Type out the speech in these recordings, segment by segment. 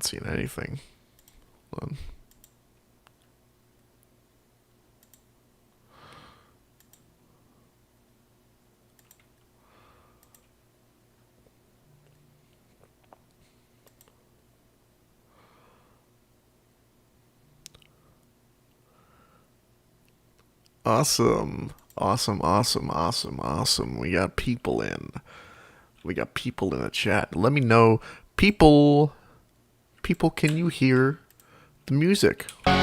not seeing anything. Hold on. Awesome. Awesome, awesome, awesome, awesome. We got people in. We got people in the chat. Let me know. People, can you hear the music? Can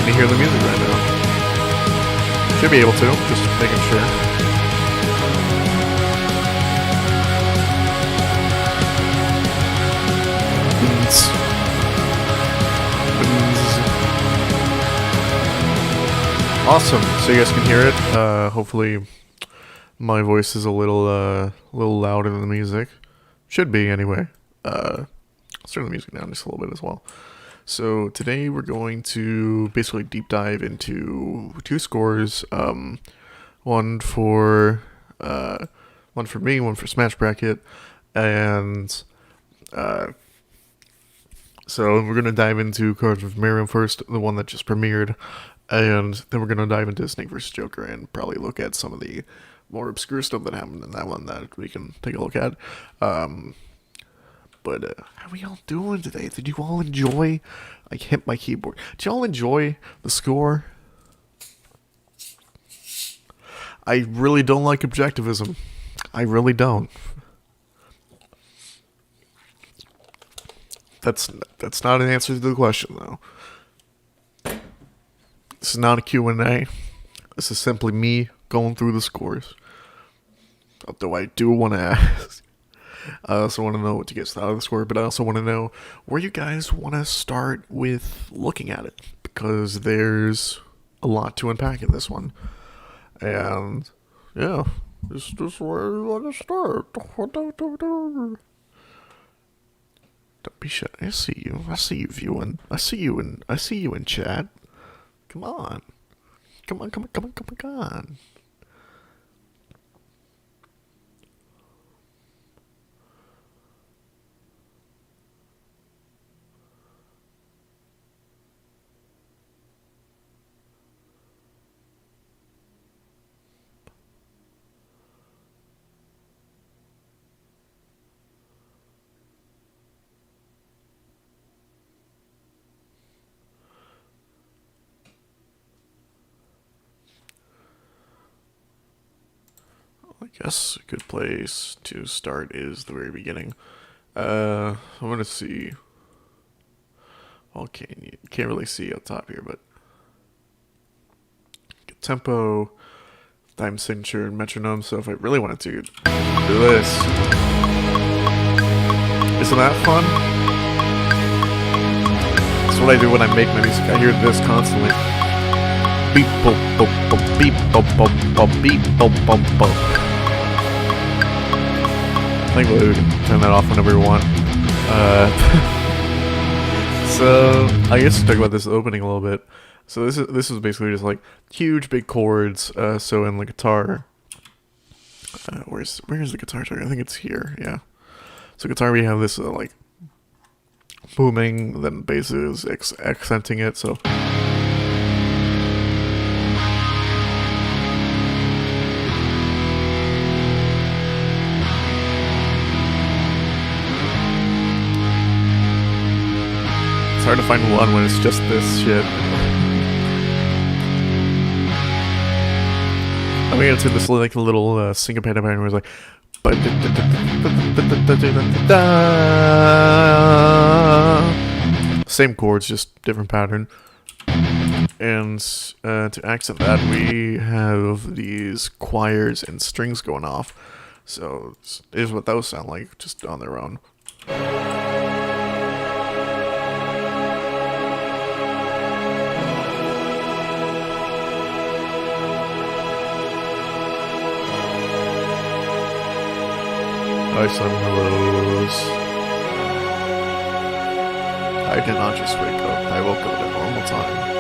you hear the music right now? Should be able to, just making sure. Awesome. So you guys can hear it. Hopefully my voice is a little louder than the music. Should be anyway. Let's turn the music down just a little bit as well. So today we're going to basically deep dive into two scores. One for me, one for Smash Bracket, and so we're gonna dive into cards with Meruem first, the one that just premiered. And then we're going to dive into Snake vs. Joker and probably look at some of the more obscure stuff that happened in that one that we can take a look at. But how are we all doing today? Did you all enjoy? I hit my keyboard. Did you all enjoy the score? I really don't like objectivism. I really don't. That's not an answer to the question, though. This is not a Q&A. This is simply me going through the scores. Although I do want to ask. I also want to know what you guys thought of the score, but I also want to know where you guys want to start with looking at it. Because there's a lot to unpack in this one. And, yeah. This is where you want to start. Don't be shy. I see you. I see you viewing. I see you in chat. Come on. Come on. I guess a good place to start is the very beginning. I'm gonna see. Okay, you can't really see up top here, but tempo, time signature, and metronome. So if I really wanted to do this, isn't that fun? That's what I do when I make my music. I hear this constantly. Beep boop boop boop beep boop boop boop beep boop boop boop. I think we can turn that off whenever we want. So I guess to talk about this opening a little bit. So this is basically just like huge big chords. So in the guitar, where's the guitar track? I think it's here. Yeah. So guitar, we have this like booming, then bass is accenting it. So. It's hard to find one when it's just this shit. I'm gonna do this like a little syncopated pattern where it's like same chords, just different pattern. And to accent that, we have these choirs and strings going off. So here's what those sound like, just on their own. Hi, Sun Hellos. I did not just wake up. I woke up at a normal time.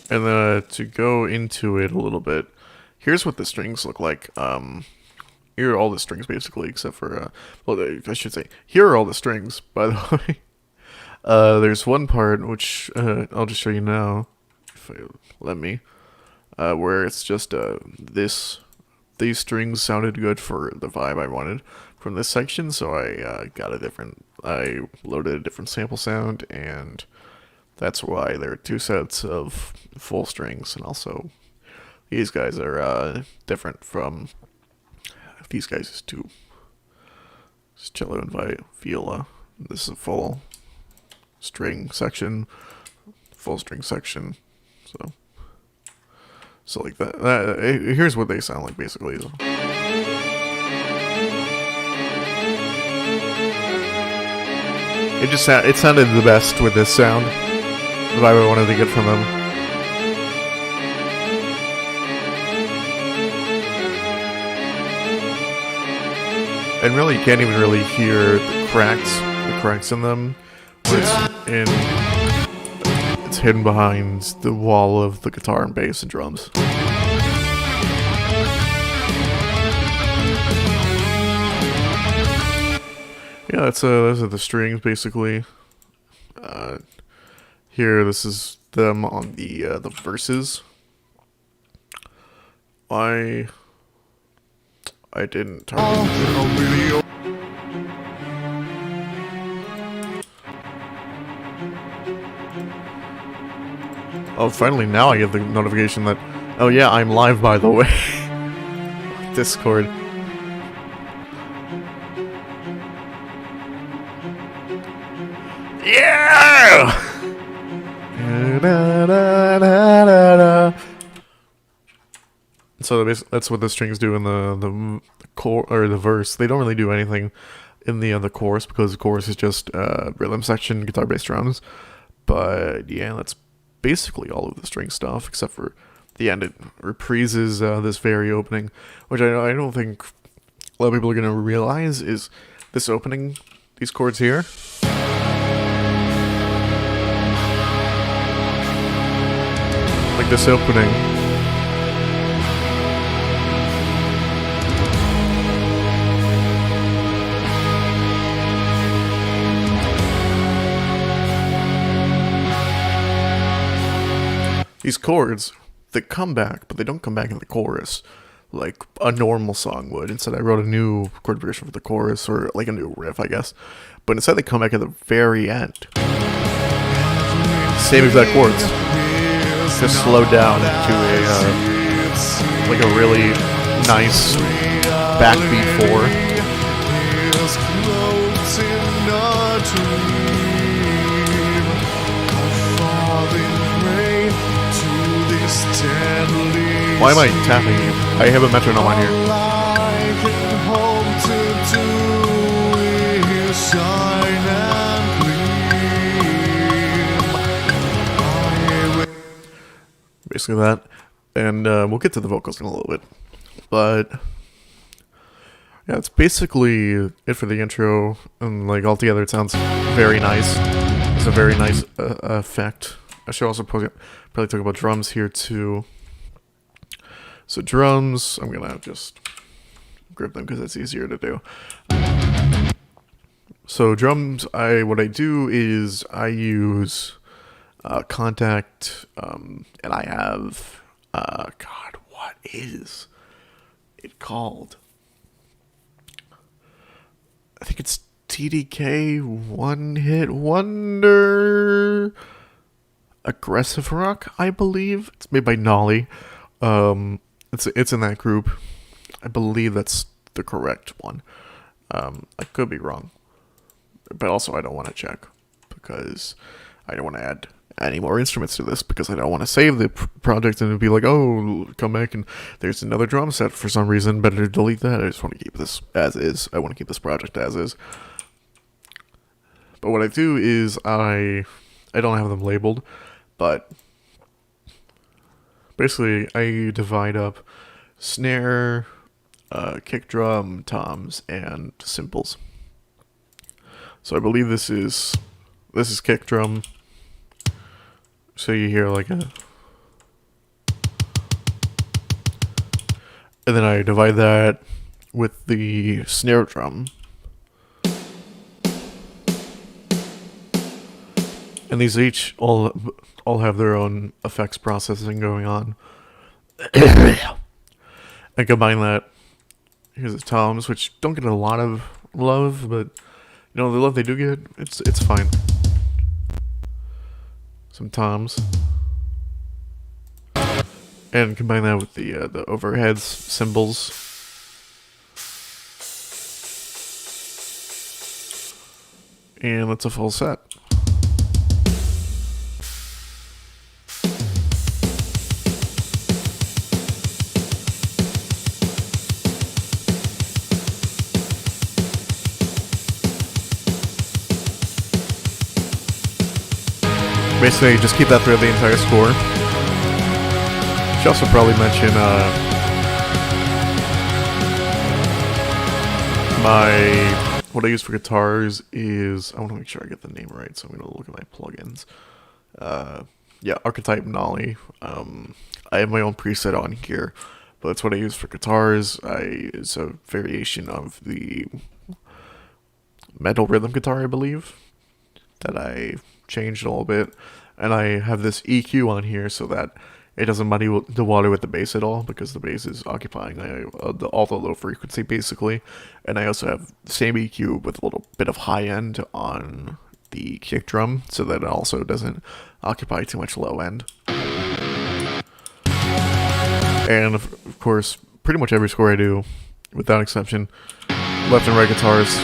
And to go into it a little bit, here's what the strings look like. Here are all the strings basically, except for well, I should say here are all the strings. By the way, there's one part which I'll just show you now, if I let me, where it's just these strings sounded good for the vibe I wanted from this section, so I I loaded a different sample sound, and that's why there are two sets of full strings, and also these guys are different from these guys is two. It's cello and viola. This is a full string section, full string section. So like that. Here's what they sound like basically. It sounded the best with this sound that I wanted to get from them. And really, you can't even really hear the cracks in them. It's hidden behind the wall of the guitar and bass and drums. Yeah, those are the strings basically. Here, this is them on the verses. I didn't turn the video. Oh, finally now I get the notification that, oh yeah, I'm live by the way. Discord. Yeah! So that's what the strings do in the core or the verse. They don't really do anything in the chorus because the chorus is just rhythm section, guitar, bass, drums. But yeah, that's basically all of the string stuff except for the end. It reprises this very opening, which I don't think a lot of people are gonna realize is this opening, these chords here. Like this opening. These chords, they come back, but they don't come back in the chorus like a normal song would. Instead, I wrote a new chord progression for the chorus, or like a new riff, I guess. But instead, they come back at the very end. Same exact chords, just slowed down to a really nice backbeat 4. Why am I tapping you? I have a metronome on here. Basically that. And we'll get to the vocals in a little bit. But yeah, it's basically it for the intro. And like altogether it sounds very nice. It's a very nice effect. I should also probably talk about drums here too. So drums, I'm gonna just grip them because it's easier to do. So drums, what I do is I use Contact, and I have God, what is it called? I think it's TDK One Hit Wonder. Aggressive Rock, I believe. It's made by Nolly. It's in that group. I believe that's the correct one. I could be wrong, but also I don't want to check because I don't want to add any more instruments to this because I don't want to save the project and it'd be like, oh, come back and there's another drum set for some reason. Better delete that. I just want to keep this as is. I want to keep this project as is. But what I do is I don't have them labeled. But basically, I divide up snare, kick drum, toms, and cymbals. So I believe this is kick drum. So you hear like a and then I divide that with the snare drum. And these each all have their own effects processing going on. I combine that. Here's the toms, which don't get a lot of love, but the love they do get, it's fine. Some toms, and combine that with the overheads, cymbals, and that's a full set. Basically, just keep that throughout the entire score. Should also probably mention what I use for guitars is, I want to make sure I get the name right, so I'm going to look at my plugins. Archetype Nolly. I have my own preset on here, but that's what I use for guitars. It's a variation of the metal rhythm guitar, I believe, that I changed a little bit, and I have this EQ on here so that it doesn't muddy the water with the bass at all, because the bass is occupying all the low frequency basically, and I also have the same EQ with a little bit of high end on the kick drum so that it also doesn't occupy too much low end. And of course, pretty much every score I do, without exception, left and right guitars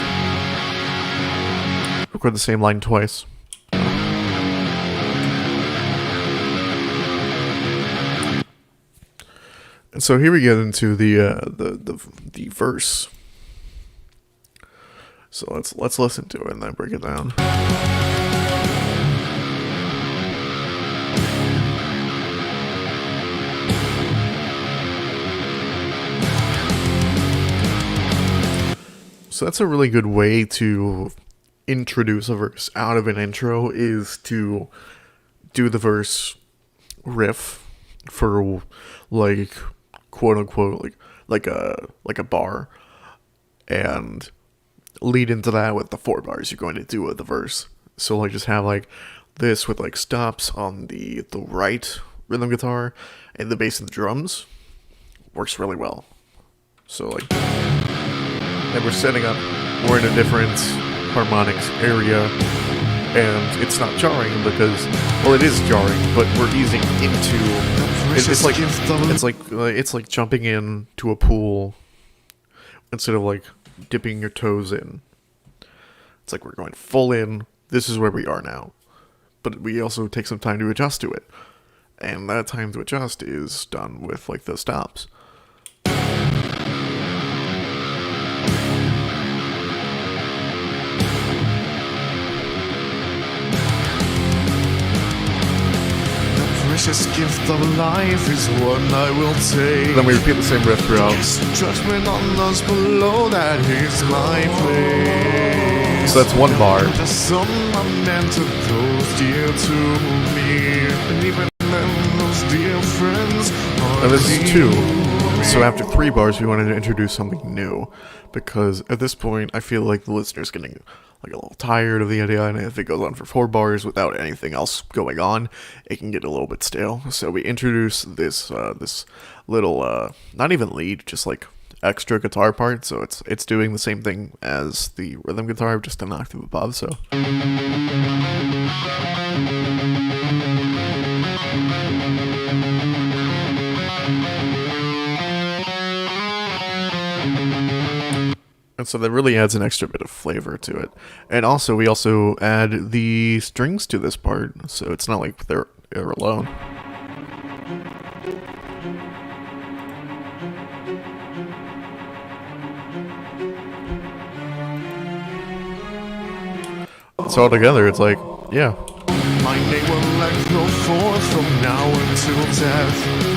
record the same line twice. And so here we get into the verse. So let's listen to it and then break it down. So that's a really good way to introduce a verse out of an intro, is to do the verse riff for like quote unquote like a bar, and lead into that with the 4 bars you're going to do with the verse. So like just have like this with like stops on the right rhythm guitar and the bass and the drums. Works really well. So like, and we're setting up, we're in a different harmonics area, and it's not jarring because, well, it is jarring, but we're easing into. It's like jumping into a pool instead of like dipping your toes in. It's like we're going full in. This is where we are now, but we also take some time to adjust to it, and that time to adjust is done with like the stops. Precious gift of life is one I will take. Then we repeat the same riff throughout. Judgment on those below, that is my place. So that's 1 bar. Just some are meant to those dear to me, and even then those dear friends are. And this is 2. So after 3 bars, we wanted to introduce something new, because at this point, I feel like the listener's getting like a little tired of the idea, and if it goes on for 4 bars without anything else going on, it can get a little bit stale. So we introduce this this little not even lead, just like extra guitar part. So it's doing the same thing as the rhythm guitar, just an octave above. So. And so that really adds an extra bit of flavor to it. And also, we also add the strings to this part, so it's not like they're alone. So all together, it's like, yeah. My name will like go forth from now until death.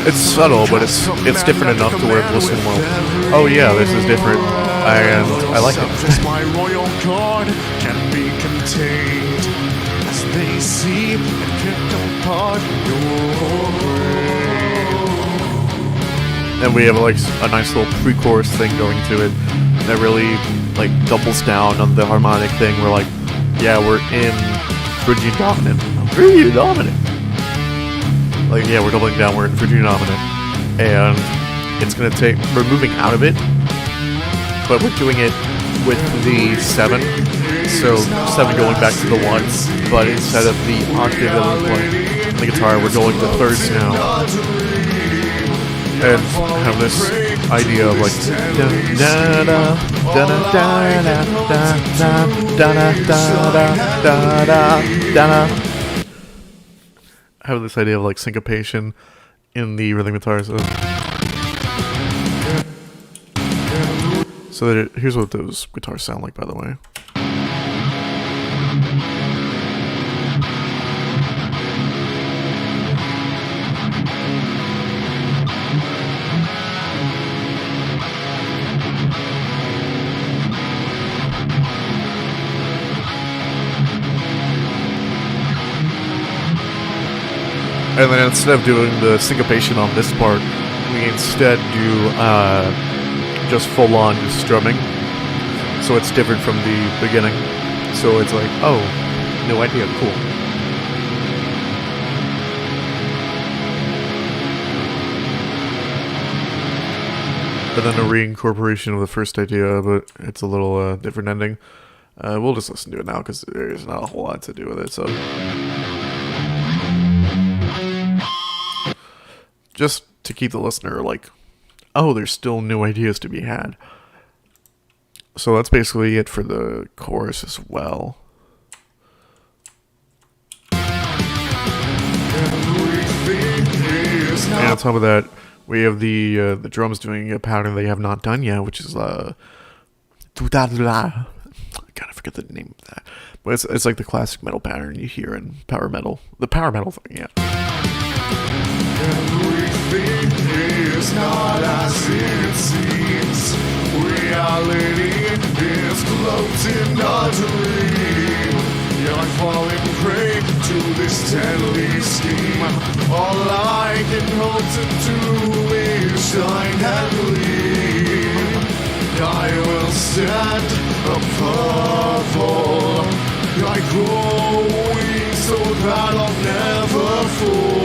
It's subtle, but it's different enough to where it's listened well. Oh yeah, this is different, and I like it. As my royal guard can be contained, as they see and pick apart your brain. And we have like a nice little pre-chorus thing going to it that really like doubles down on the harmonic thing. We're like, yeah, we're in Phrygian dominant. Phrygian dominant. Like, yeah, we're doubling down. We're in Phrygian dominant, and it's gonna take. We're moving out of it, but we're doing it with the 7. So 7 going back to the 1, but instead of the octave that we're playing on the guitar, we're going to thirds now. And have this idea of like da da da da da da da da da da da. Have this idea of like syncopation in the rhythm guitar. So that here's what those guitars sound like, by the way. And then instead of doing the syncopation on this part, we instead do just full-on just strumming. So it's different from the beginning. So it's like, oh, no idea, cool. And then a reincorporation of the first idea, but it's a little different ending. We'll just listen to it now because there's not a whole lot to do with it. So just to keep the listener like, oh, there's still new ideas to be had. So that's basically it for the chorus as well. And on top of that, we have the drums doing a pattern they have not done yet, which is I gotta forget the name of that, but it's like the classic metal pattern you hear in power metal, the power metal thing, yeah. Everything is not as it seems. Reality is floating a dream. You're falling prey to this deadly scheme. All I can hope to do is shine and gleam. I will stand above all, like glowing so that I'll never fall.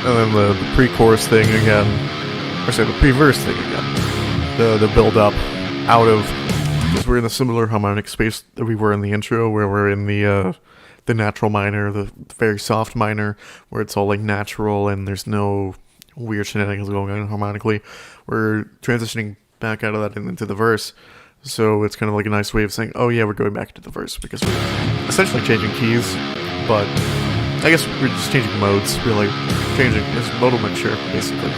And then the pre-chorus thing again, or say the pre-verse thing again, the build-up out of, because we're in a similar harmonic space that we were in the intro, where we're in the natural minor, the very soft minor, where it's all like natural and there's no weird shenanigans going on harmonically. We're transitioning back out of that and into the verse, so it's kind of like a nice way of saying, oh yeah, we're going back to the verse, because we're essentially changing keys, but I guess we're just changing modes. We're like changing this modal mixture, basically.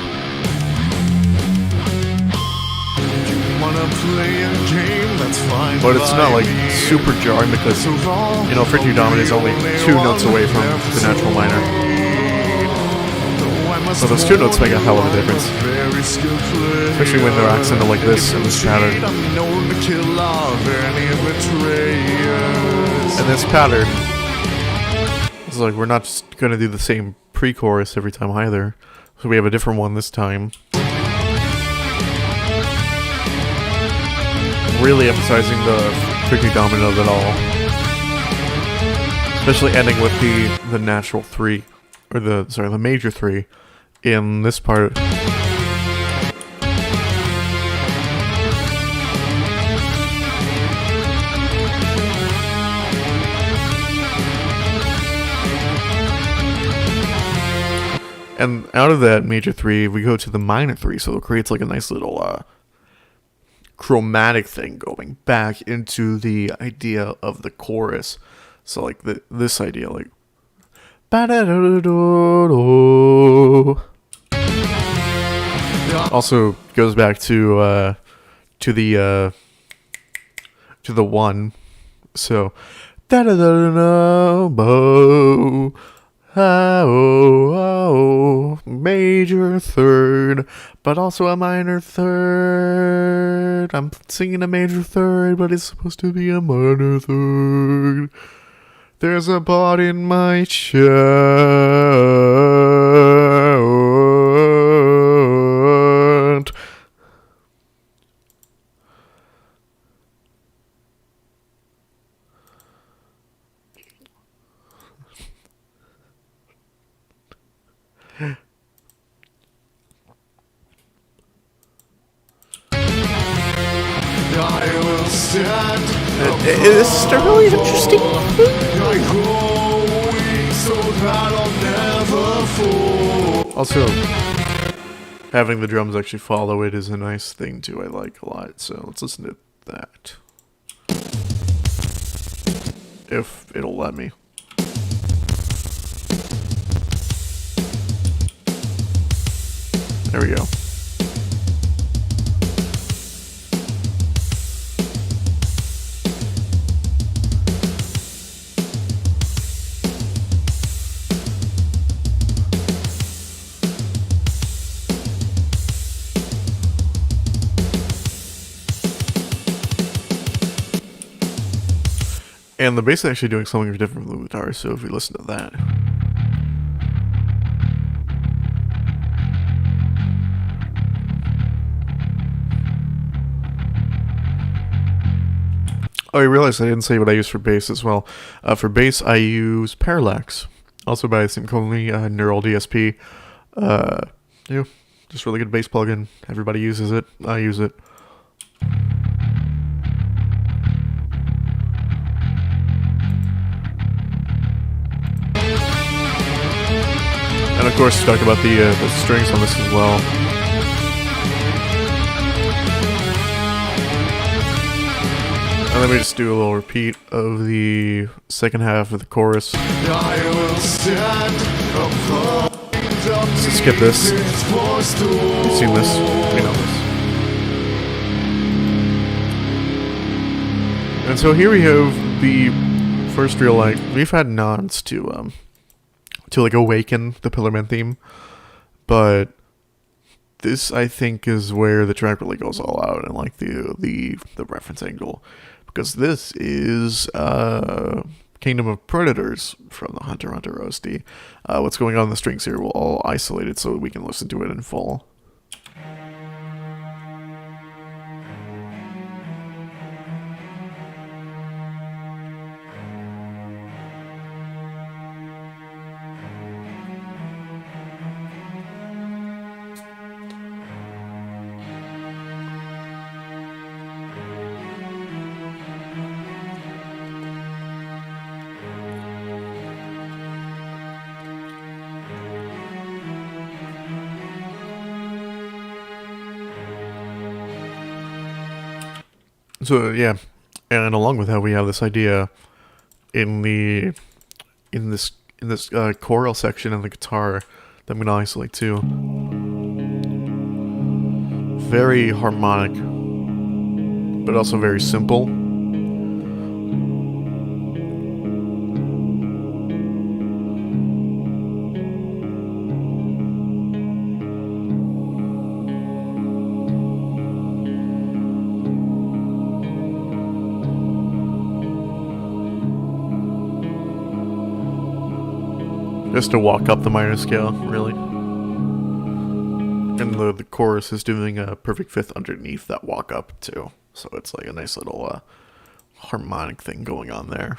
But it's not like super jarring because, you know, Phrygian dominant is only 2 notes away from the natural minor. So those 2 notes make a hell of a difference, especially when they're accented like this in this pattern. And this pattern, it's like we're not just going to do the same pre-chorus every time either. So we have a different one this time. Really emphasizing the Phrygian dominant of it all. Especially ending with the natural 3, or the major 3 in this part. And out of that major 3, we go to the minor 3, so it creates like a nice little chromatic thing going back into the idea of the chorus. So like this idea, like also goes back to the 1. So da da da da bo. Oh, major 3rd, but also a minor 3rd. I'm singing a major 3rd, but it's supposed to be a minor 3rd. There's a part in my chest It's a really interesting Like growing so that I'll never fall. Also, having the drums actually follow it is a nice thing too. I like a lot. So let's listen to that. If it'll let me. There we go. And the bass is actually doing something different from the guitar, so if we listen to that. Oh, I realized I didn't say what I use for bass as well. For bass, I use Parallax, also by the same company, Neural DSP. Yeah, just really good bass plugin. Everybody uses it. I use it. And of course, talk about the strings on this as well. And let me just do a little repeat of the second half of the chorus. I will stand So skip this. You've seen this. You know this. And so here we have the first real, like, we've had nods to like awaken the Pillarman theme, but this I think is where the track really goes all out and like the reference angle, because this is Kingdom of Predators from the Hunter x Hunter OST. What's going on in the strings here will all isolated so we can listen to it in full. So yeah, and along with that, we have this idea in this choral section of the guitar that I'm gonna isolate too. Very harmonic, but also very simple. Just to walk up the minor scale, really. And the chorus is doing a perfect fifth underneath that walk up, too. So it's like a nice little harmonic thing going on there.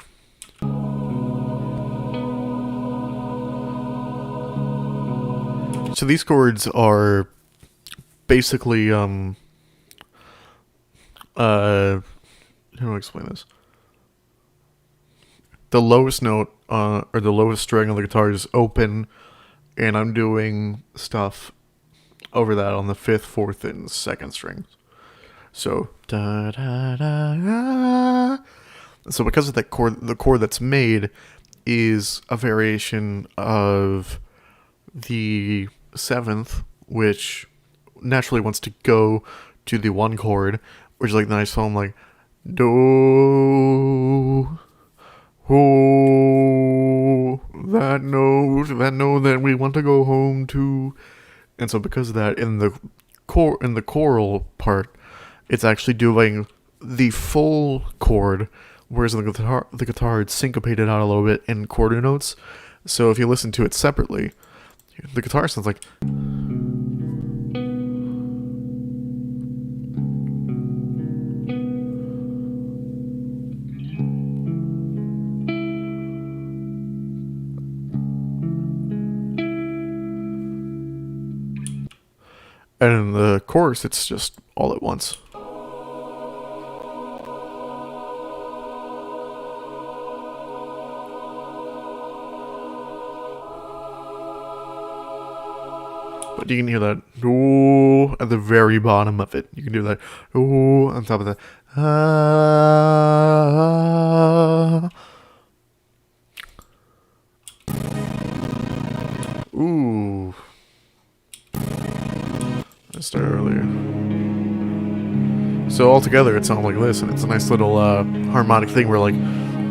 So these chords are basically, how do I explain this? The lowest note, or the lowest string on the guitar is open, and I'm doing stuff over that on the fifth, fourth, and second strings. So da da da da. So because of that chord, the chord that's made is a variation of the seventh, which naturally wants to go to the one chord, which is like the nice home, like do. Oh, that note that we want to go home to. And so because of that, in the choral part, it's actually doing the full chord, whereas in the guitar it's syncopated out a little bit in quarter notes. So if you listen to it separately, the guitar sounds like. And in the chorus, it's just all at once. But you can hear that ooh at the very bottom of it. You can do that ooh on top of that. Ooh. I started earlier. So altogether, it sounds like this, and it's a nice little harmonic thing where like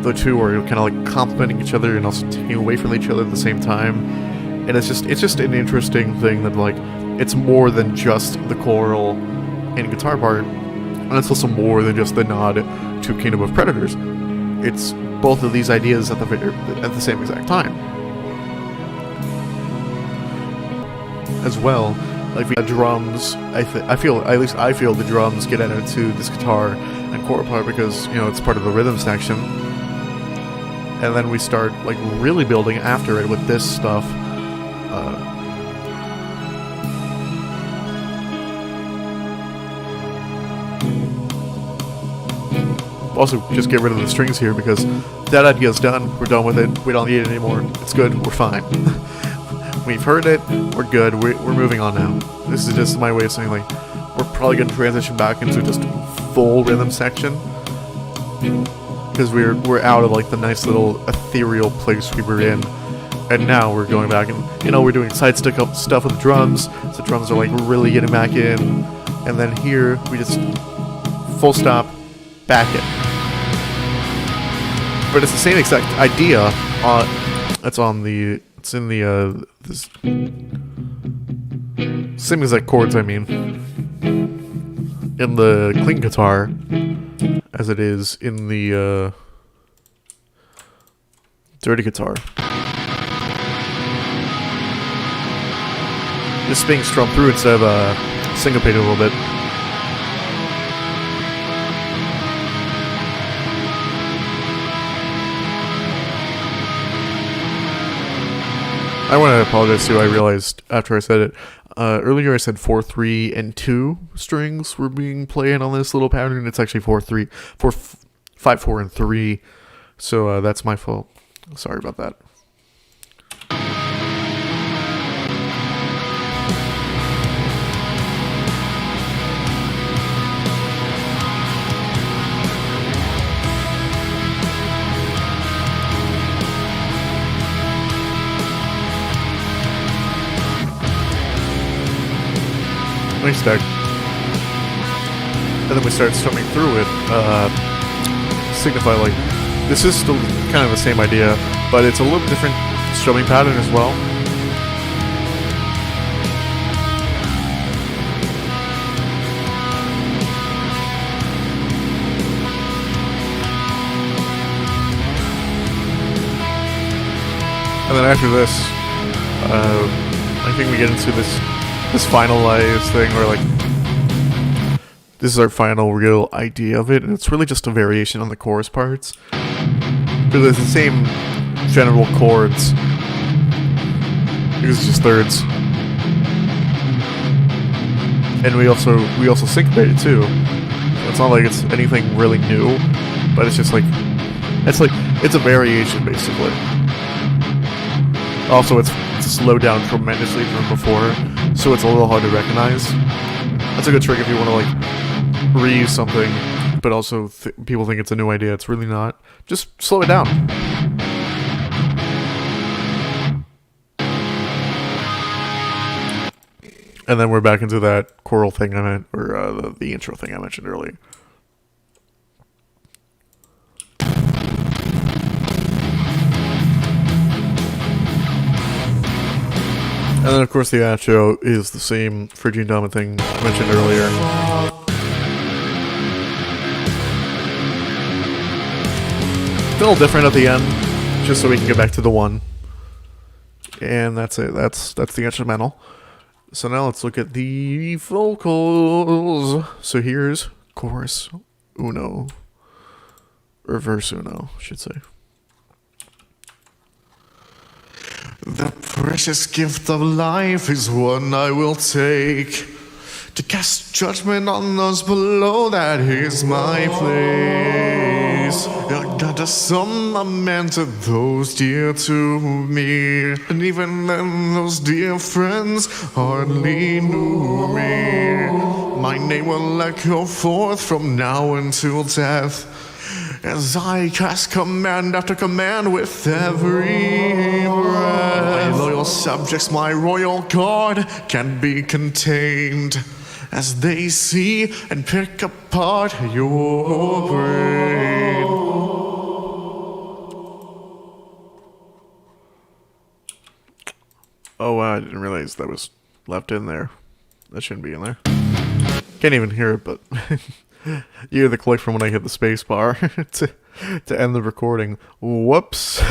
the two are kind of like complementing each other and also taking away from each other at the same time. And it's just an interesting thing that like it's more than just the choral and guitar part, and it's also more than just the nod to Kingdom of Predators. It's both of these ideas at the same exact time. As well, like the drums, I feel the drums get added to this guitar and chord part because it's part of the rhythm section, and then we start like really building after it with this stuff. Also, just get rid of the strings here because that idea's done. We're done with it. We don't need it anymore. It's good. We're fine. We've heard it. We're good. We're moving on now. This is just my way of saying like we're probably going to transition back into just full rhythm section because we're out of like the nice little ethereal place we were in, and now we're going back and we're doing side stick up stuff with the drums. So the drums are like really getting back in, and then here we just full stop back in. But it's the same exact idea. It's in the this same exact chords. I mean, in the clean guitar, as it is in the dirty guitar. Just being strummed through instead of syncopated a little bit. I want to apologize too. I realized after I said it earlier, I said 4, 3, and 2 strings were being played on this little pattern. It's actually 4, 3, 4, 5, 4, and 3. So that's my fault. Sorry about that. Nice deck. And then we start strumming through it, signify like, this is still kind of the same idea, but it's a little different strumming pattern as well. And then after this, I think we get into this finalized thing where like this is our final real idea of it, and it's really just a variation on the chorus parts because it's the same general chords because it's just thirds, and we also syncopate it too. It's not like it's anything really new, but it's just like it's a variation basically. Also, it's slowed down tremendously from before, so it's a little hard to recognize. That's a good trick if you want to like reuse something, but also people think it's a new idea. It's really not. Just slow it down. And then we're back into that choral thing I meant, or the intro thing I mentioned earlier. And then, of course, the outro is the same Phrygian dominant thing mentioned earlier. It's a little different at the end, just so we can get back to the one. And that's it. That's the instrumental. So now let's look at the vocals. So here's chorus uno, or verse uno, I should say. The precious gift of life is one I will take. To cast judgment on those below, that is my place. the some are meant to those dear to me. And even then, those dear friends hardly knew me. My name will echo forth from now until death, as I cast command after command with every breath. My loyal subjects, my royal guard, can't be contained, as they see and pick apart your brain. Oh, wow, I didn't realize that was left in there. That shouldn't be in there. Can't even hear it, but you hear the click from when I hit the space bar to end the recording. Whoops.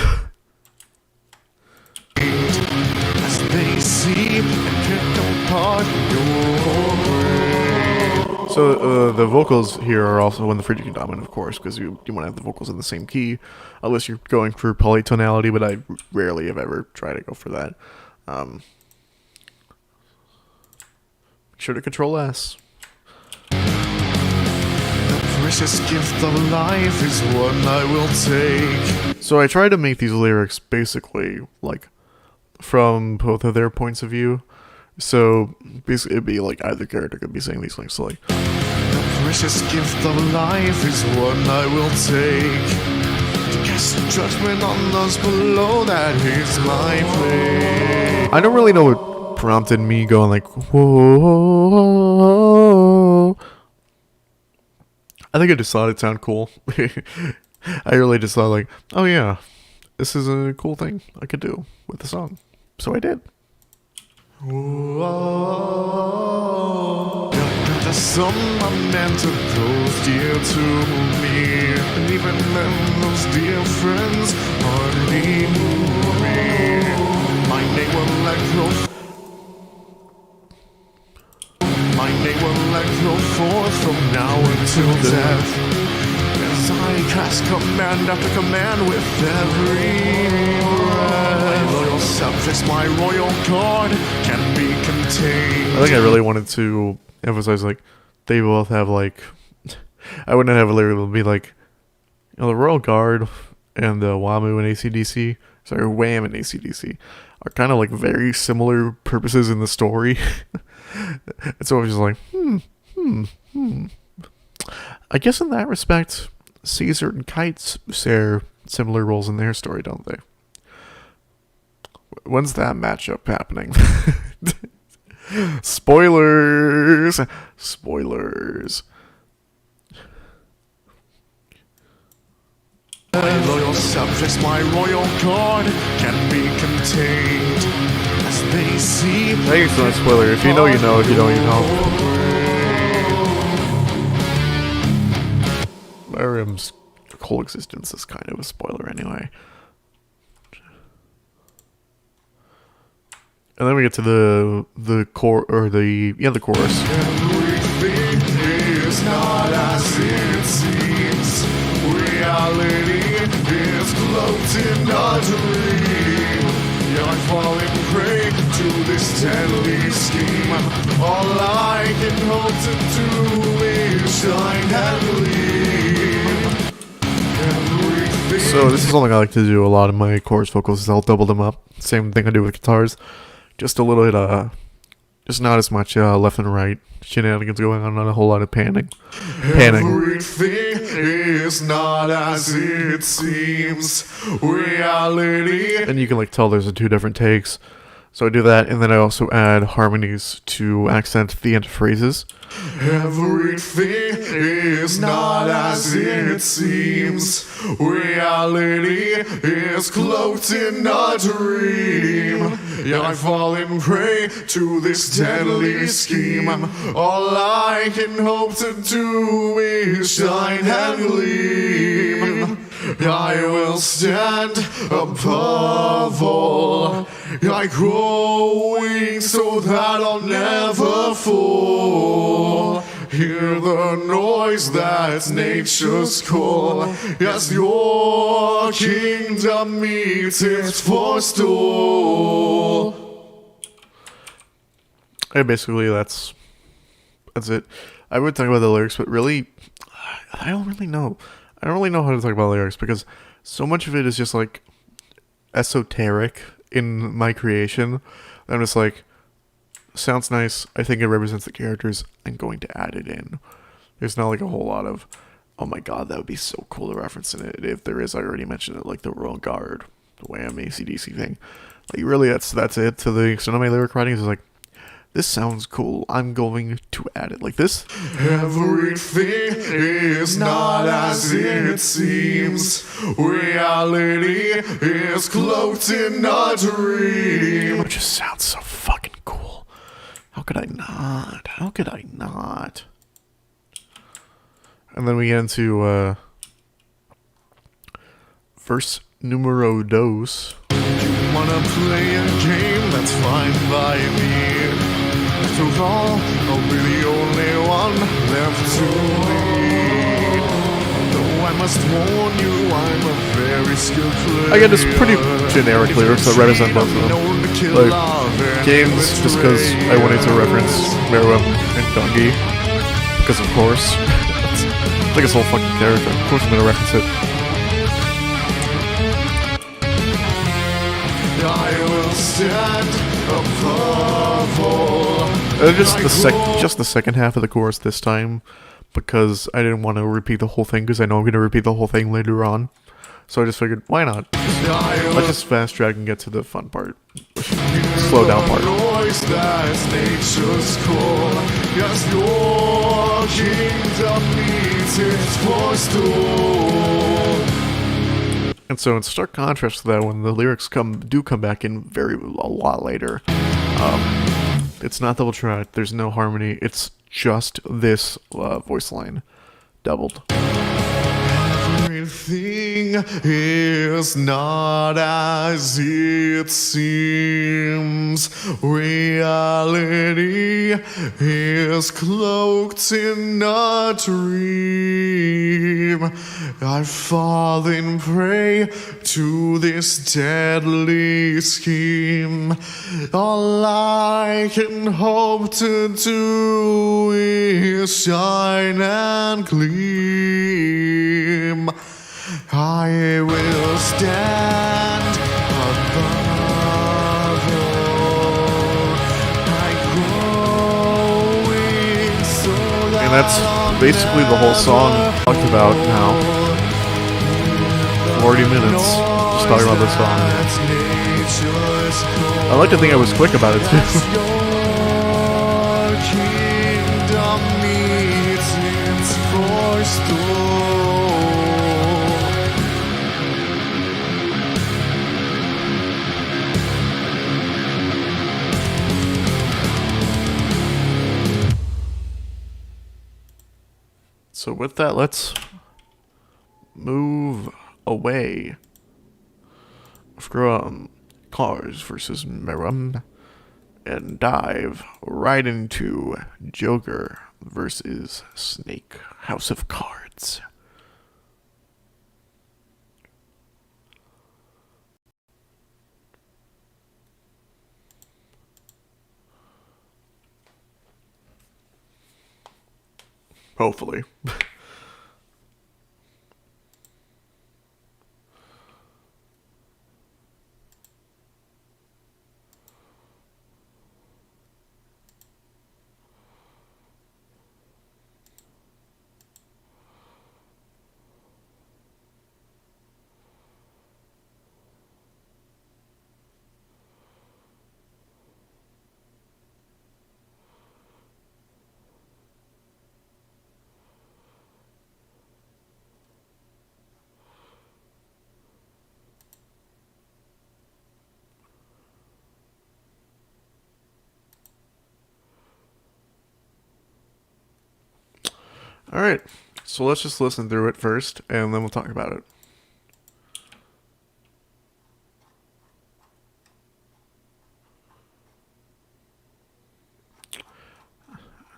As they see and pick apart your brain. So the vocals here are also in the Phrygian dominant, of course, because you want to have the vocals in the same key, unless you're going for polytonality, but I rarely have ever tried to go for that. Make sure to control S. The precious gift of life is what I will take. So I try to make these lyrics basically like from both of their points of view. So basically it'd be like either character could be saying these things. So like, the precious gift of life is what I will take. To cast judgment on those below, that is my fate. I don't really know what prompted me going like, whoa. I think I just thought it sounded cool. I really just thought like, oh yeah, this is a cool thing I could do with the song. So I did. Whoa. Got the some are meant to those dear to me. And even then, those dear friends hardly knew me. My name will echo. My name will echo forth from now until death, as I cast command after command with every breath. My loyal subjects, my royal guard, can be contained. I think I really wanted to emphasize like they both have like, I wouldn't have a lyric that would be like, you know, the Royal Guard and the WAMU and ACDC, sorry, Wham and ACDC are kind of like very similar purposes in the story. And so I was just like, I guess in that respect, Caesar and Kites share similar roles in their story, don't they? When's that matchup happening? Spoilers! Spoilers. My loyal subjects, my royal guard, can be contained, as they see. I think it's not a spoiler. If you know, you know. If you don't, you know. Meruem's whole existence is kind of a spoiler anyway. And then we get to the core, or the chorus. Everything is not as it seems. Reality is cloaked in a dream. You're falling prey to this deadly scheme. All I can hope to do is shine and gleam. So this is something I like to do a lot in my chorus vocals, is I'll double them up. Same thing I do with guitars. Just a little bit, just not as much left and right shenanigans going on, not a whole lot of panning. Everything is not as it seems. Reality. And you can like tell there's two different takes. So I do that, and then I also add harmonies to accent the end phrases. Everything is not as it seems. Reality is cloaked in a dream. I fall in prey to this deadly scheme. All I can hope to do is shine and gleam. I will stand above all, like growing so that I'll never fall. Hear the noise that's nature's call, as your kingdom meets its forestall. And basically that's it. I would talk about the lyrics, but really, I don't really know. I don't really know how to talk about lyrics because so much of it is just like esoteric in my creation. I'm just like, sounds nice. I think it represents the characters. I'm going to add it in. There's not like a whole lot of, oh my god, that would be so cool to reference in it. If there is, I already mentioned it, like the Royal Guard, the Wham AC/DC thing. Like really, that's it. To the extent of my lyric writing is like, this sounds cool. I'm going to add it like this. Everything is not as it seems. Reality is cloaked in a dream. It just sounds so fucking cool. How could I not? How could I not? And then we get into verse numero dos. Wanna play a game? That's fine by me. After all, I'll be the only one left to lead. Though I must warn you, I'm a very skilled player. Again, it's pretty generic lyrics that represent both of them. Like, games, just because I wanted to reference Meruem and Gungi. Because of course. It's like his whole fucking character. Of course I'm gonna reference it. I will stand above all. Just the second half of the chorus this time, because I didn't want to repeat the whole thing, because I know I'm going to repeat the whole thing later on. So I just figured, why not? Let's just fast drag and get to the fun part. Slow down part. Noise that's nature's call. Yes, your kingdom needs its forestall. And so in stark contrast to that, when the lyrics do come back in a lot later, it's not double tracked, there's no harmony, it's just this voice line doubled. Everything is not as it seems. Reality is cloaked in a dream. I've fallen prey to this deadly scheme. All I can hope to do is shine and gleam. I will stand above all. Growing so that And that's basically the whole song talked about now. 40 minutes just talking about this song. I like to think I was quick about it too. So with that, let's move away from Cars versus Meruem and dive right into Joker versus Snake, House of Cards. Hopefully. Alright, so let's just listen through it first, and then we'll talk about it.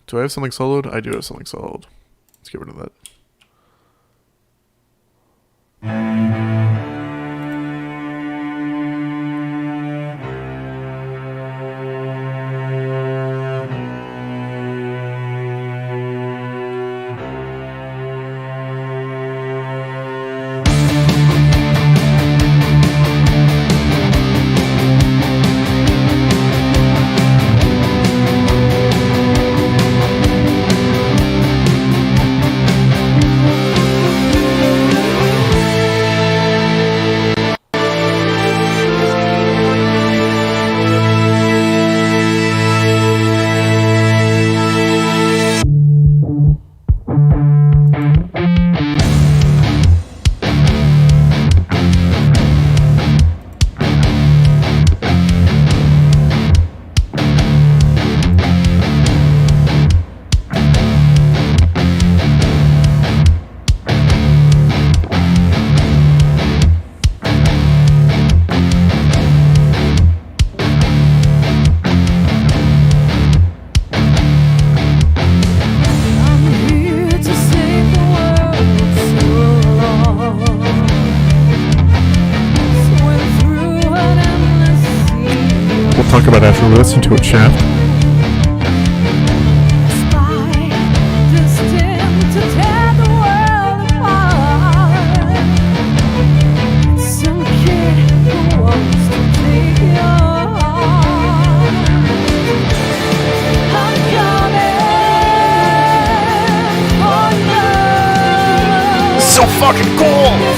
Do I have something soloed? I do have something soloed. Let's get rid of that. talk about after we listen to it, chat. So fucking cool!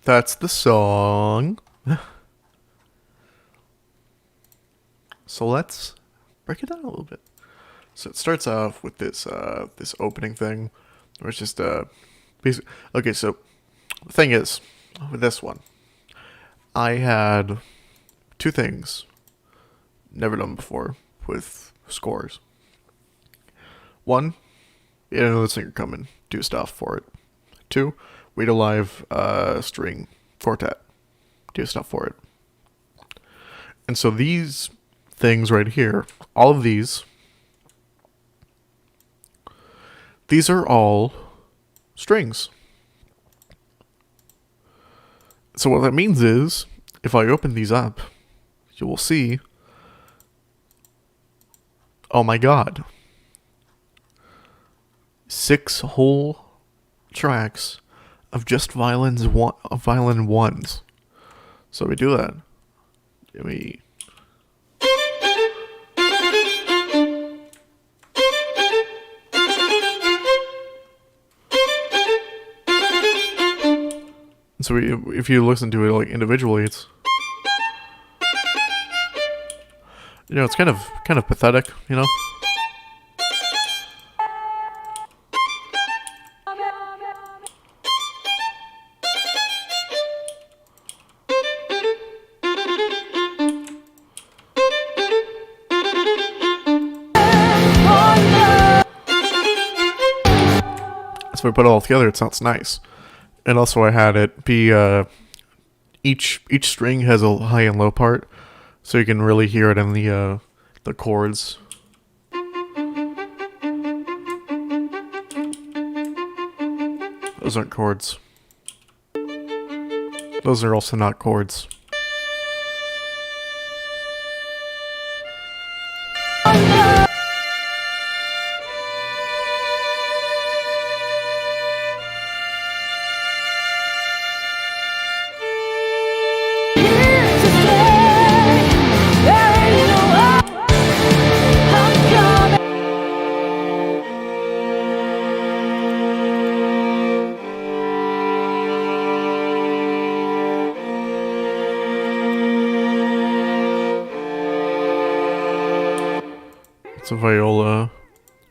That's the song. So let's break it down a little bit. So it starts off with this this opening thing, where it's just basically okay. So the thing is, with this one, I had two things never done before with scores. One, you had another singer come and do stuff for it. Two, wait a live string quartet, do stuff for it. And so these things right here, all of these are all strings. So what that means is, if I open these up, you will see, oh my god, 6 whole tracks of just violin ones. So we do that. We so if you listen to it like individually, You know, it's kind of pathetic, you know? So we put it all together, it sounds nice. And also I had it be each string has a high and low part, so you can really hear it in the chords. Those aren't chords. Those are also not chords. It's a viola,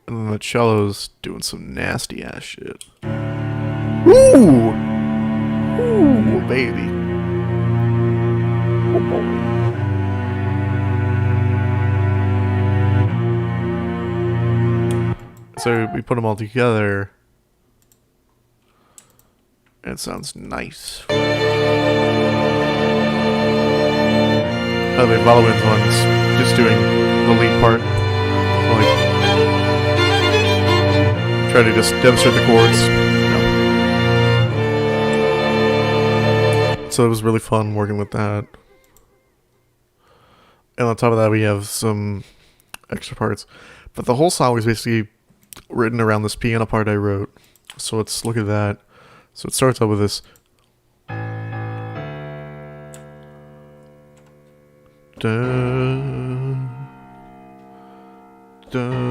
and then the cello's doing some nasty ass shit. Ooh! Ooh, baby. Oh, boy. So we put them all together, and it sounds nice. The violins one's just doing the lead part. Like, try to just demonstrate the chords. Yeah. So it was really fun working with that. And on top of that, we have some extra parts. But the whole song was basically written around this piano part I wrote. So let's look at that. So it starts out with this. Dun, dun,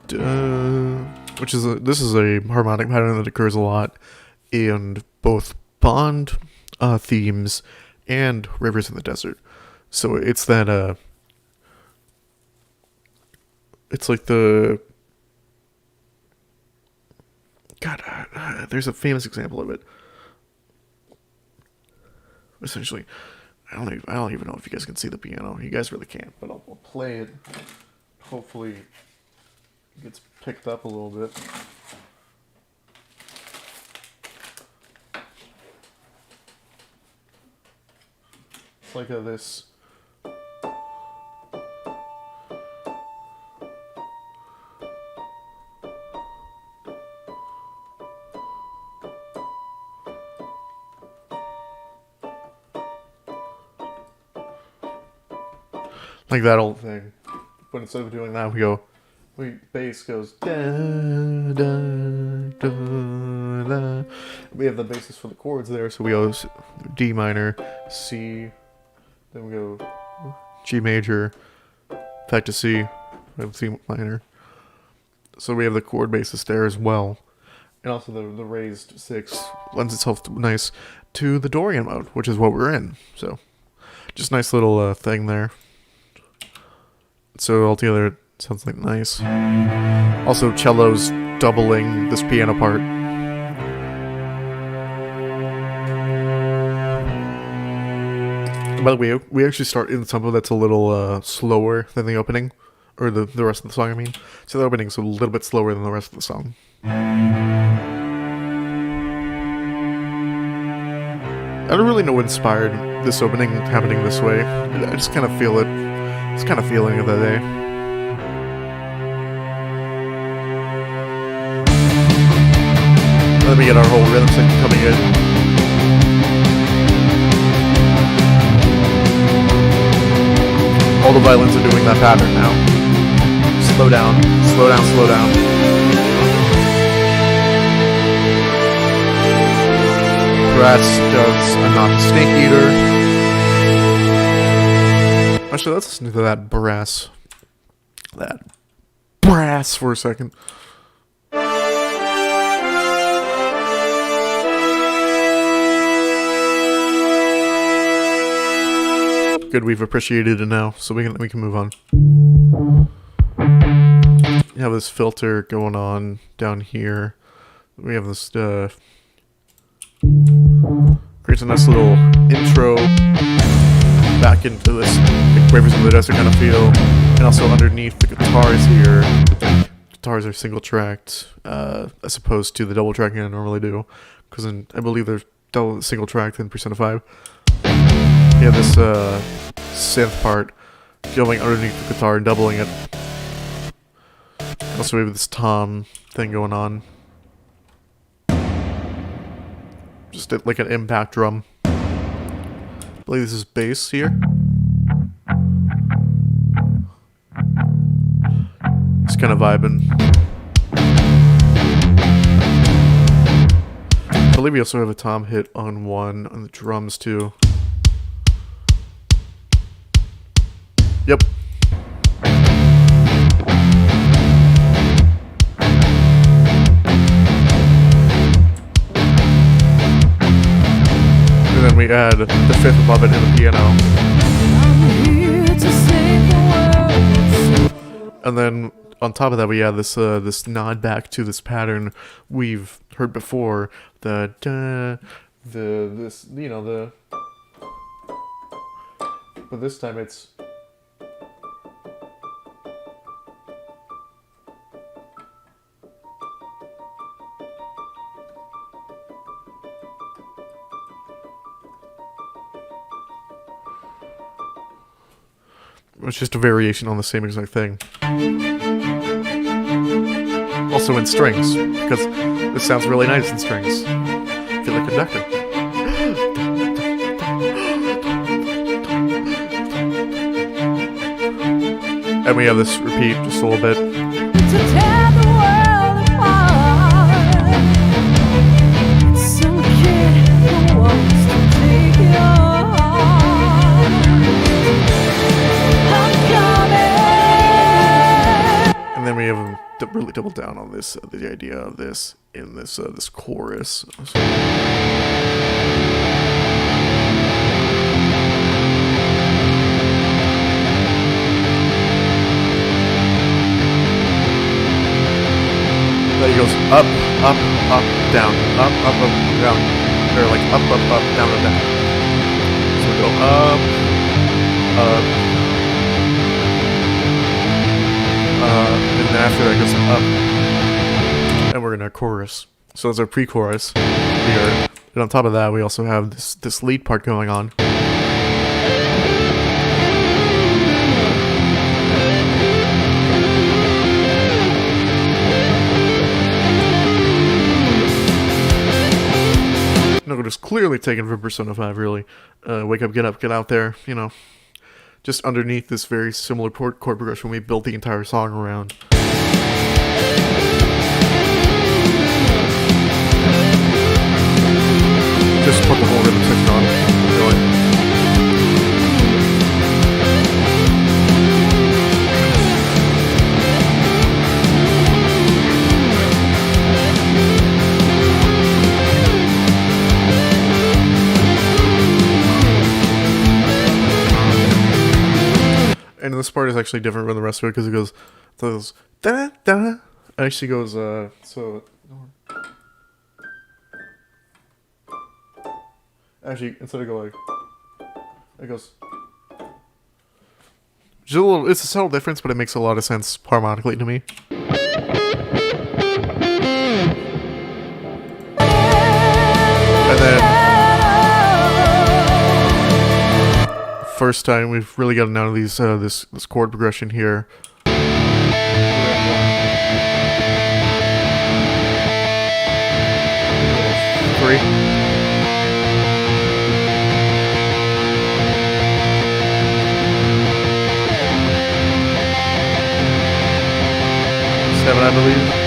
dun, which is this is a harmonic pattern that occurs a lot in both Bond themes and Rivers in the Desert. So it's that it's like the God. There's a famous example of it. Essentially, I don't even know if you guys can see the piano. You guys really can't, but I'll play it. Hopefully, it gets picked up a little bit. It's like this. Like that old thing. But instead of doing that, bass goes da da da da. We have the basis for the chords there, so we go D minor, C, then we go G major, back to C, C minor. So we have the chord basis there as well. And also the raised 6 lends itself nice to the Dorian mode, which is what we're in. So just nice little thing there. So altogether, it sounds like nice. Also, cello's doubling this piano part. By the way, we actually start in the tempo that's a little slower than the opening, or the rest of the song, I mean. So the opening's a little bit slower than the rest of the song. I don't really know what inspired this opening happening this way. I just kind of feel it. It's kind of feeling of the day. Let me get our whole rhythm section coming in. All the violins are doing that pattern now. Slow down, slow down, slow down. Brass does a not snake eater. Actually, let's listen to that brass. That brass for a second. Good, we've appreciated it now, so we can move on. You have this filter going on down here. We have this creates a nice little intro back into this like Ravers of the Desert kind of feel, and also underneath the guitars here. Guitars are single tracked, as opposed to the double tracking I normally do, because I believe they're single tracked in Persona 5. You have this synth part going underneath the guitar and doubling it. Also, we have this tom thing going on. Just like an impact drum. I believe this is bass here. It's kind of vibing. I believe we also have a tom hit on the drums too. Yep. And then we add the fifth above it in the piano. And then on top of that, we add this nod back to this pattern we've heard before. But this time it's. It's just a variation on the same exact thing. Also in strings, because this sounds really nice in strings. I feel like a conductor. And we have this repeat just a little bit. To tear the world apart. Some kid who wants to take your heart. I'm coming. And then we have them really double down on this, the idea of this in this this chorus. It goes up, up, up, down, up, up, up, down, or like up, up, up, down, and down. So we go up, and then after that goes up, and we're in our chorus. So it's our pre-chorus here, and on top of that we also have this lead part going on. No, it is clearly taken from Persona 5, really. Wake up, get out there, you know. Just underneath this very similar chord progression we built the entire song around. Just put the whole rhythm section on, really. And this part is actually different from the rest of it because it goes da da. It actually goes so. Actually, instead of going, it goes. It's a subtle difference, but it makes a lot of sense harmonically to me. And then. First time we've really gotten out of these this chord progression here. 3. Seven, I believe.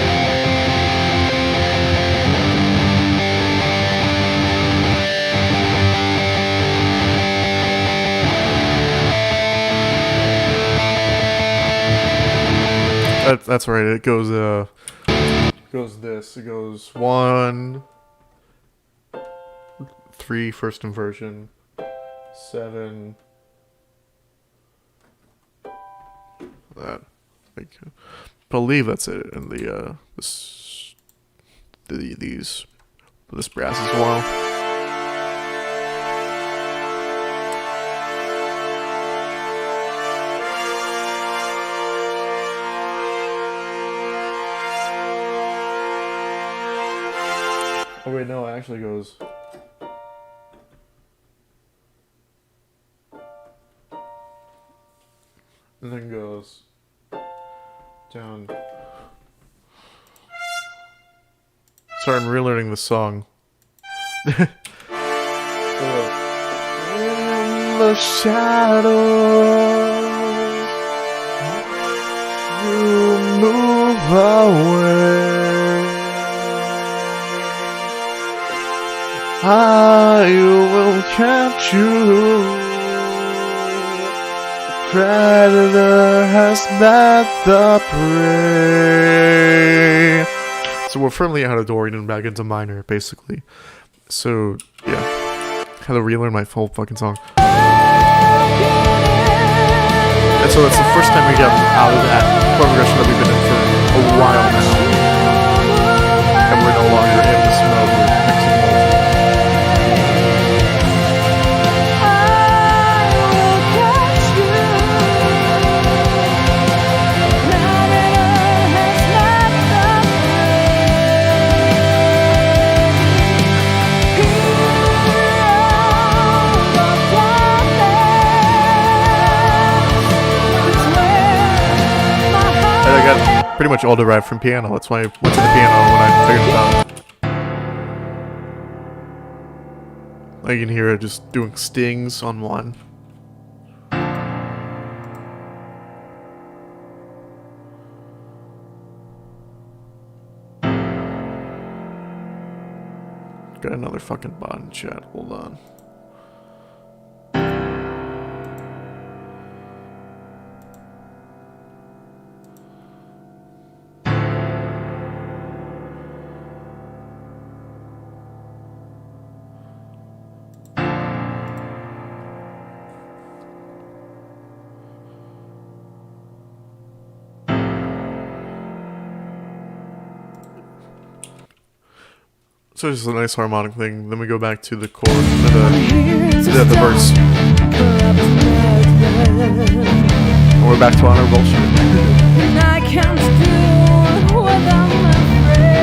That's right. It goes this. It goes 1, 3 first inversion, 7, that. Like, believe that's it in this brass as well. Oh wait, no, it actually goes. And then goes down. Sorry, I'm relearning the song. In the shadows, you move away. I will catch you. Predator has met the prey. So we're firmly out of Dorian and back into minor, basically. So, yeah. Had to relearn my whole fucking song. And so that's the first time we get out of that progression that we've been in for a while now. And we're no longer in this mode with mixing modes. Pretty much all derived from piano. That's why I went to the piano when I figured it out. I can hear it just doing stings on one. Got another fucking bot in chat. Hold on. So it's just a nice harmonic thing. Then we go back to the chord, the verse. And we're back to honorable shit.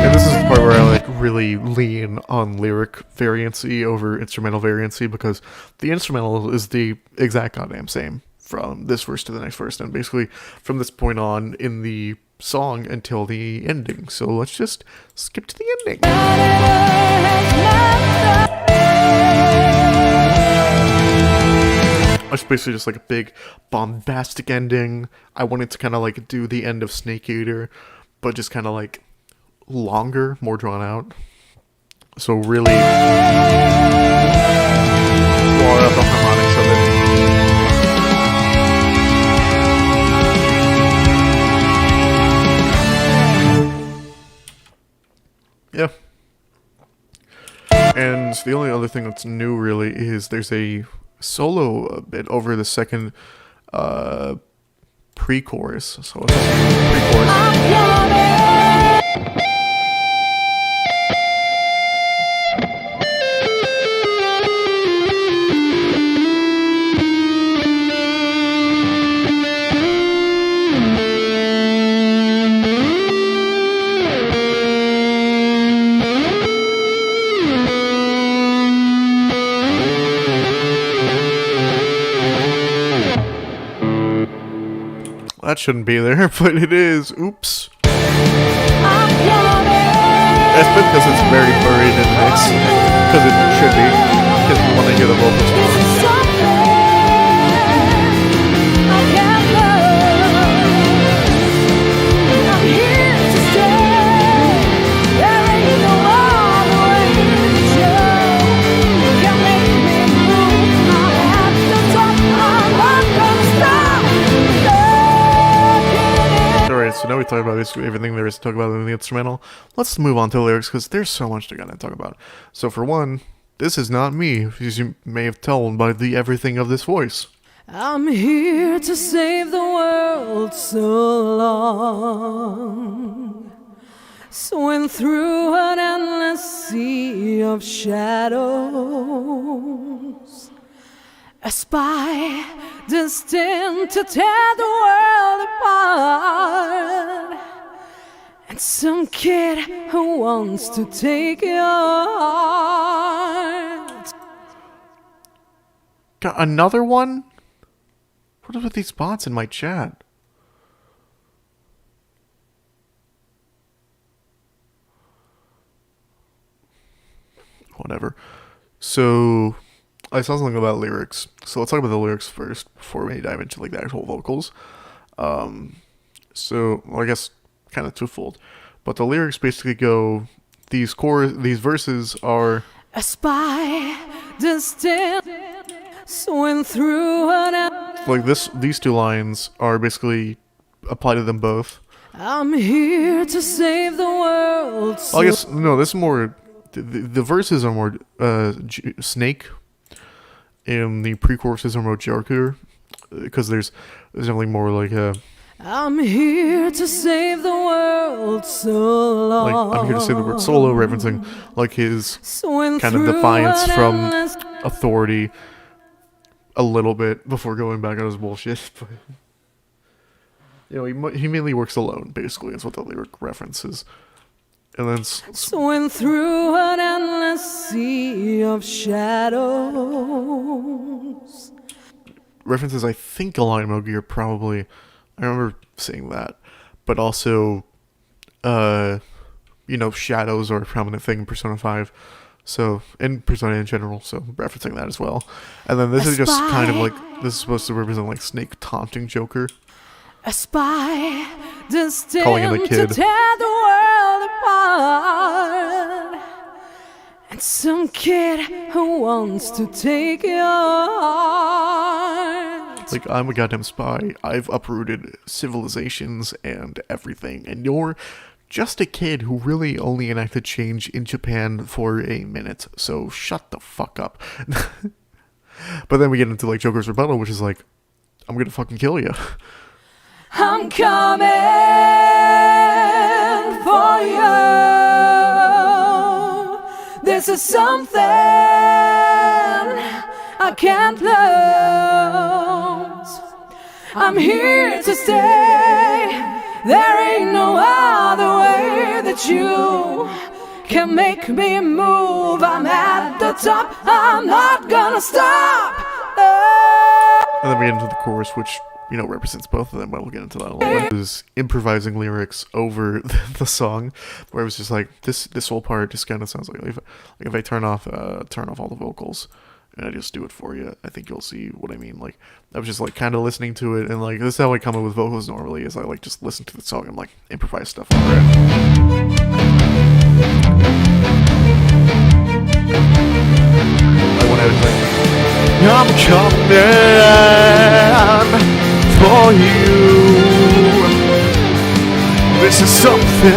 And this is the part where I like really lean on lyric variancy over instrumental variancy, because the instrumental is the exact goddamn same from this verse to the next verse, and basically from this point on in the song until the ending. So let's just skip to the ending. It's basically just like a big bombastic ending. I wanted to kind of like do the end of Snake Eater, but just kind of like longer, more drawn out. So really draw out the harmonics of it. Yeah. And the only other thing that's new really is there's a solo bit over the second pre-chorus. So it's pre-chorus. That shouldn't be there, but it is. Oops. That's because it's very buried in the mix. Because it should be. Because we want to hear the vocals more. So now we talk about basically everything there is to talk about in the instrumental. Let's move on to the lyrics, because there's so much to talk about. So for one, this is not me, as you may have told by the everything of this voice. I'm here to save the world so long. Swim through an endless sea of shadows. A spy destined to tear the world apart. And some kid who wants to take your heart. Got another one? What are with these bots in my chat? Whatever. So, I saw something about lyrics. So let's talk about the lyrics first before we dive into like the actual vocals. Well, I guess kind of twofold. But the lyrics basically go, these verses are a spy destined swim through an like these two lines are basically apply to them both. I'm here to save the world. I guess no, this is more the verses are more Snake, and the pre-choruses are more Joker, because there's definitely more like I'm here to save the world so long. like I'm here to say the word solo, referencing like his kind of defiance from authority a little bit before going back on his bullshit. But, you know, he mainly works alone, basically. That's what the lyric references. And then swim through an endless sea of shadows. References, I think, a line Mogi are probably, I remember saying that, but also, you know, shadows are a prominent thing in Persona 5. So, in Persona in general, so referencing that as well. And then this is just kind of like, this is supposed to represent like Snake taunting Joker. A spy destined Calling him a kid. to tear the world apart. And some kid who wants to take your heart. Like, I'm a goddamn spy. I've uprooted civilizations and everything. And you're just a kid who really only enacted change in Japan for a minute, so shut the fuck up. But then we get into like Joker's rebuttal, which is like, I'm gonna fucking kill you. I'm coming for you. This is something I can't lose. I'm here to stay. There ain't no other way that you can make me move. I'm at the top, I'm not gonna stop. And then we get into the chorus, which, you know, represents both of them, but we'll get into that in a little bit. It was improvising lyrics over the song, where it was just like, this whole part just kind of sounds like if I turn off all the vocals, and I just do it for you, I think you'll see what I mean. Like, I was just like kind of listening to it, and like this is how I come up with vocals normally, is I like just listen to the song and like improvise stuff over it. I went out and like, I'm coming for you. This is something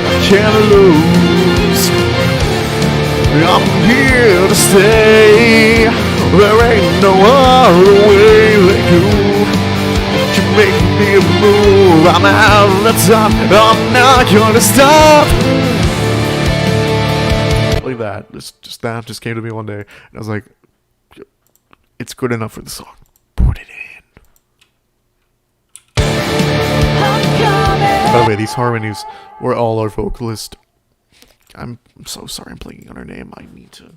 I can't lose. I'm here to stay. There ain't no other way that you can make me move. I'm out of the top. I'm not gonna stop. Like that. That just came to me one day, and I was like, it's good enough for the song. Put it in. By the way, these harmonies were all our vocalist. I'm so sorry I'm blanking on her name. I need to